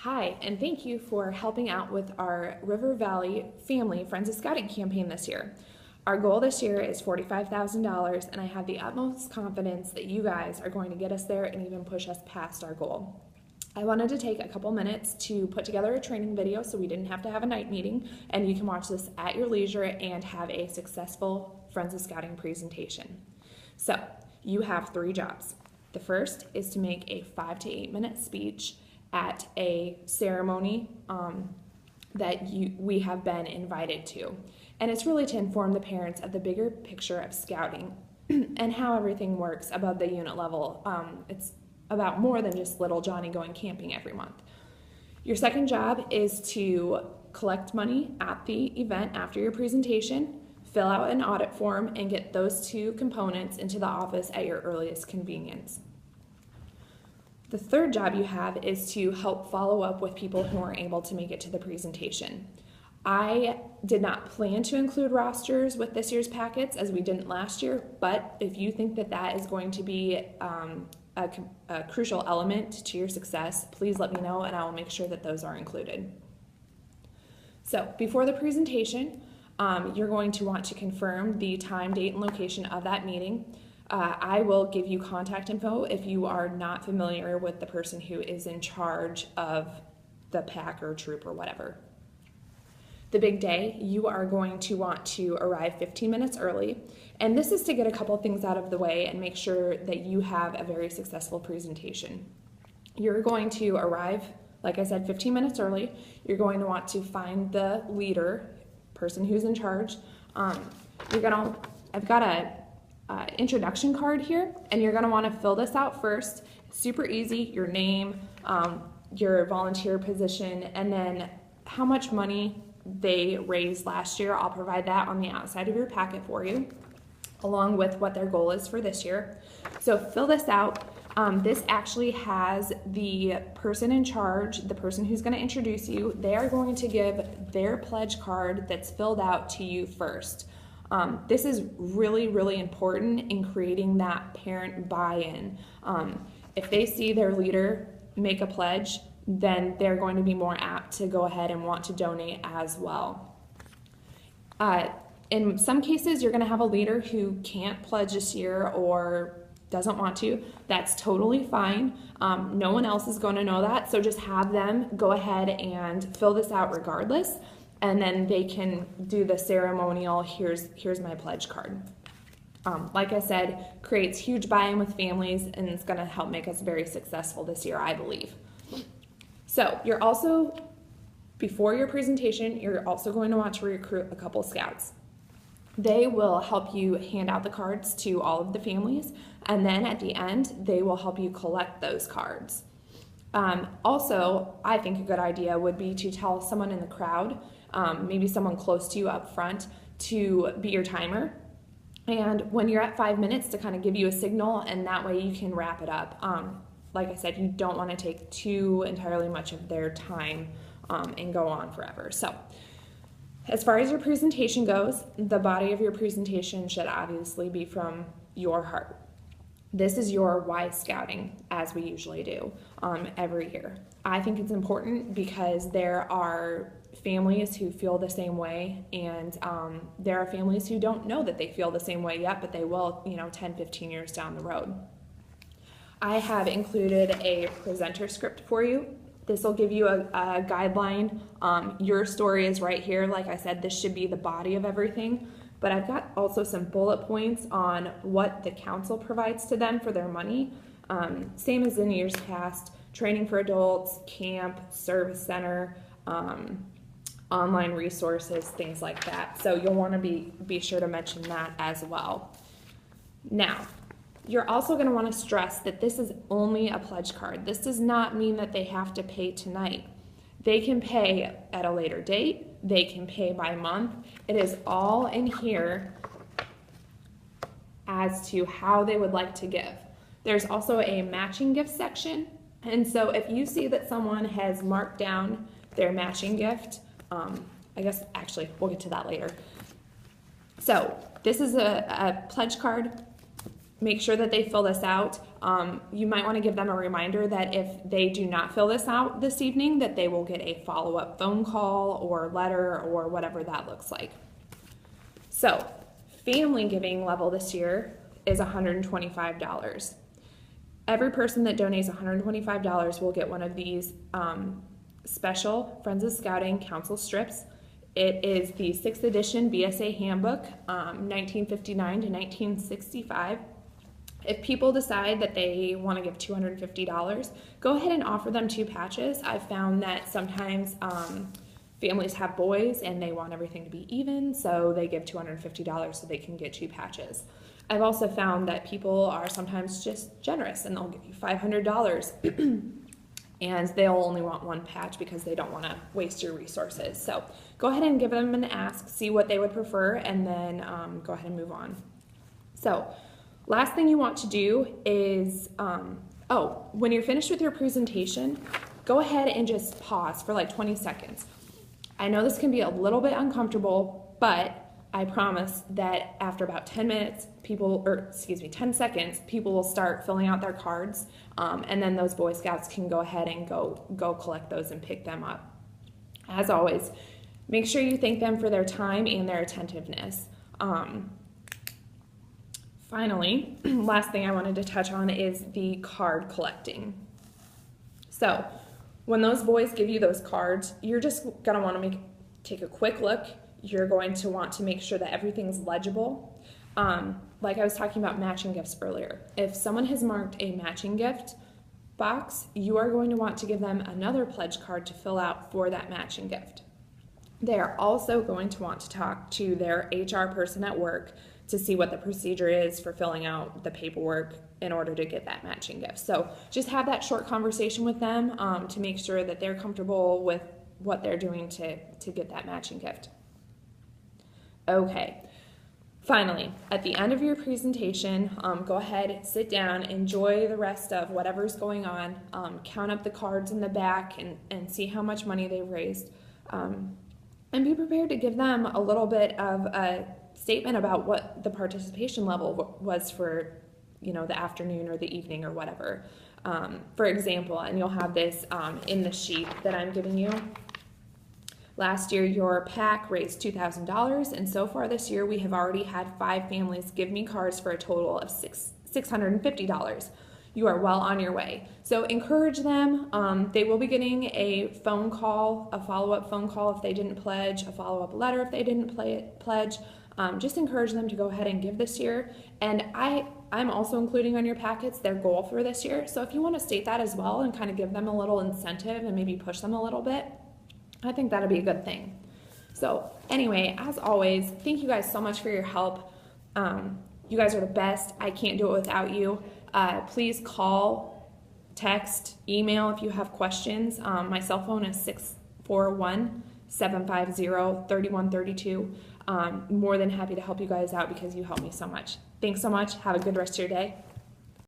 Hi, and thank you for helping out with our River Valley Family Friends of Scouting campaign this year. Our goal this year is $45,000, and I have the utmost confidence that you guys are going to get us there and even push us past our goal. I wanted to take a couple minutes to put together a training video so we didn't have to have a night meeting, and you can watch this at your leisure and have a successful Friends of Scouting presentation. So, you have 3 jobs. The first is to make a 5 to 8 minute speech at a ceremony that we have been invited to. And it's really to inform the parents of the bigger picture of scouting and how everything works above the unit level. It's about more than just little Johnny going camping every month. Your second job is to collect money at the event after your presentation, fill out an audit form, and get those 2 components into the office at your earliest convenience. The third job you have is to help follow up with people who aren't able to make it to the presentation. I did not plan to include rosters with this year's packets as we didn't last year, but if you think that that is going to be a crucial element to your success, please let me know and I will make sure that those are included. So before the presentation, you're going to want to confirm the time, date, and location of that meeting. I will give you contact info if you are not familiar with the person who is in charge of the pack or troop or whatever. The big day, you are going to want to arrive 15 minutes early, and this is to get a couple things out of the way and make sure that you have a very successful presentation. You're going to arrive, like I said, 15 minutes early. You're going to want to find the leader, person who's in charge. I've got a introduction card here, and you're going to want to fill this out first. Super easy, your name, your volunteer position, and then how much money they raised last year. I'll provide that on the outside of your packet for you, along with what their goal is for this year. So fill this out. This actually has the person in charge, the person who's going to introduce you. They are going to give their pledge card that's filled out to you first. This is really, really important in creating that parent buy-in. If they see their leader make a pledge, then they're going to be more apt to go ahead and want to donate as well. In some cases, you're going to have a leader who can't pledge this year or doesn't want to. That's totally fine. No one else is going to know that, so just have them go ahead and fill this out regardless, and then they can do the ceremonial, here's my pledge card. Like I said, creates huge buy-in with families, and it's going to help make us very successful this year, I believe. So you're also, before your presentation, you're also going to want to recruit a couple scouts. They will help you hand out the cards to all of the families, and then at the end, they will help you collect those cards. Also, I think a good idea would be to tell someone in the crowd, maybe someone close to you up front, to be your timer. And when you're at 5 minutes, to kind of give you a signal, and that way you can wrap it up. Like I said, you don't want to take too entirely much of their time and go on forever. So, as far as your presentation goes, the body of your presentation should obviously be from your heart. This is your why scouting, as we usually do every year. I think it's important because there are families who feel the same way, and there are families who don't know that they feel the same way yet, but they will, 10, 15 years down the road. I have included a presenter script for you. This will give you a guideline. Your story is right here. Like I said, this should be the body of everything, but I've got also some bullet points on what the council provides to them for their money. Same as in years past, training for adults, camp, service center, online resources, things like that. So you'll want to be sure to mention that as well. Now, you're also going to want to stress that this is only a pledge card. This does not mean that they have to pay tonight. They can pay at a later date. They can pay by month. It is all in here as to how they would like to give. There's also a matching gift section. And so if you see that someone has marked down their matching gift, I guess actually we'll get to that later. So this is a pledge card. make sure that they fill this out. You might want to give them a reminder that if they do not fill this out this evening, that they will get a follow-up phone call or letter or whatever that looks like. So, family giving level this year is $125. Every person that donates $125 will get one of these special Friends of Scouting Council strips. It is the 6th edition BSA handbook, 1959 to 1965. If people decide that they want to give $250, go ahead and offer them 2 patches. I've found that sometimes families have boys and they want everything to be even, so they give $250 so they can get 2 patches. I've also found that people are sometimes just generous and they'll give you $500 and they'll only want 1 patch because they don't want to waste your resources. So go ahead and give them an ask, see what they would prefer, and then go ahead and move on. So last thing you want to do is, when you're finished with your presentation, go ahead and just pause for like 20 seconds. I know this can be a little bit uncomfortable, but I promise that after about 10 seconds, people will start filling out their cards, and then those Boy Scouts can go ahead and go collect those and pick them up. As always, make sure you thank them for their time and their attentiveness. Finally, last thing I wanted to touch on is the card collecting. So when those boys give you those cards, you're just going to want to take a quick look. You're going to want to make sure that everything's legible. Like I was talking about matching gifts earlier. If someone has marked a matching gift box, you are going to want to give them another pledge card to fill out for that matching gift. They are also going to want to talk to their HR person at work to see what the procedure is for filling out the paperwork in order to get that matching gift. So just have that short conversation with them to make sure that they're comfortable with what they're doing to get that matching gift. Okay, finally, at the end of your presentation, go ahead, sit down, enjoy the rest of whatever's going on, count up the cards in the back and see how much money they've raised, and be prepared to give them a little bit of a statement about what the participation level was for, the afternoon or the evening or whatever. For example, and you'll have this in the sheet that I'm giving you. Last year, your PAC raised $2,000, and so far this year, we have already had 5 families give me cards for a total of $650. You are well on your way. So encourage them. They will be getting a phone call, a follow-up phone call if they didn't pledge, a follow-up letter if they didn't pledge. Just encourage them to go ahead and give this year. And I'm also including on your packets their goal for this year. So if you want to state that as well and kind of give them a little incentive and maybe push them a little bit, I think that'll be a good thing. So anyway, as always, thank you guys so much for your help. You guys are the best. I can't do it without you. Please call, text, email if you have questions. My cell phone is 641-750-3132. More than happy to help you guys out because you help me so much. Thanks so much. Have a good rest of your day.